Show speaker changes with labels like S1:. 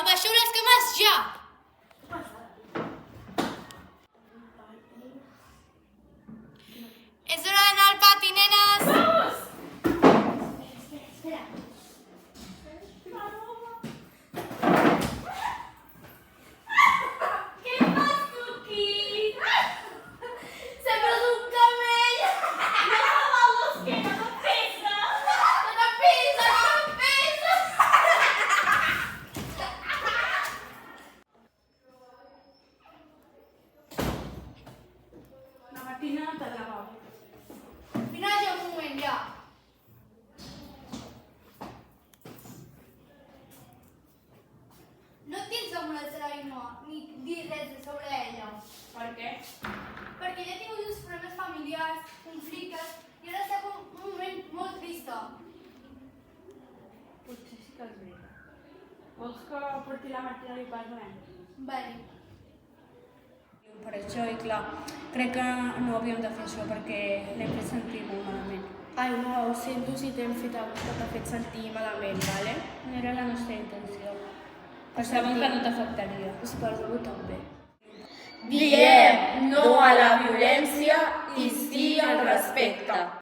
S1: baixeu les cames ja! És hora d'anar al pati, nenes!
S2: Què fas tu aquí? Sembles un camell! No saben los que no te pesa! No te pesa, no te pesa!
S3: La Martina no t'agradava.
S1: Vine ja un moment, ja. No et tens de molestar a Ainhoa, ni dir res sobre ella.
S3: Per què?
S1: Perquè ella ha tingut uns problemes familiars, conflictes, i ara està en un moment molt trista.
S3: Potser sí que és veritat. Vols que porti la Martina i parlem?
S1: Vale.
S4: Per això, i clar, crec que no havíem de fer això perquè l'hem fet sentir molt malament.
S2: Ai, no, ho sento si t'he fet sentir malament, vale?
S4: No era la nostra intenció. Pensàvem que no t'afectaria.
S2: Suposo que també.
S5: Diem no a la violència i sí al respecte.